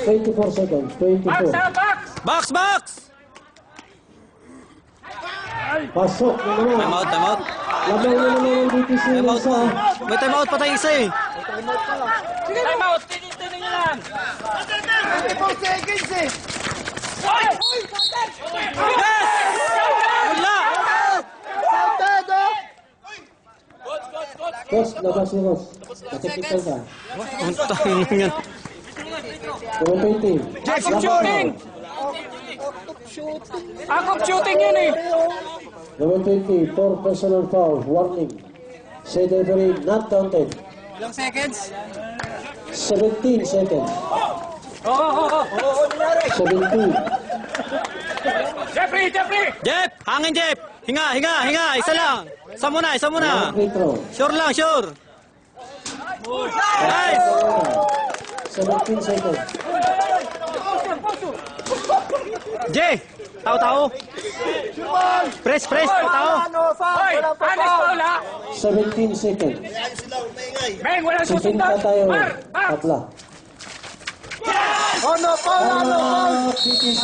24 seconds. 24. Box, box! Pasok na naman. Time out, time out. Labaw na naman ang DTC Time ng out isa. pa. May time out pa tayo isa eh. Time out! Tinitin nyo lang! 24 seconds eh! Yes! Wala! Boss, labas ni Boss. Nakikita ka. Ang tangin yan. 20. Akop shooting! Akop shooting yun eh! Number 20, 4 personal foul. Warning. Say the referee, not counted. Ilang seconds? 17 seconds. Oo! 17. Jeffrey! Jeffrey! Jeff! Hangin, Jeff! Hinga, hinga, hinga! Isa lang! Isa muna, isa muna! Free throw. Sure lang, sure! Nice! 17 seconds. Jay! Tao-tao! Press, press! Tao-tao! Hoy! Anis Paul ha! 17 seconds. Meng, walang Sipin susundan! pa tayo. Mar! Mar! Tabla. Oh no, Paul! DTC.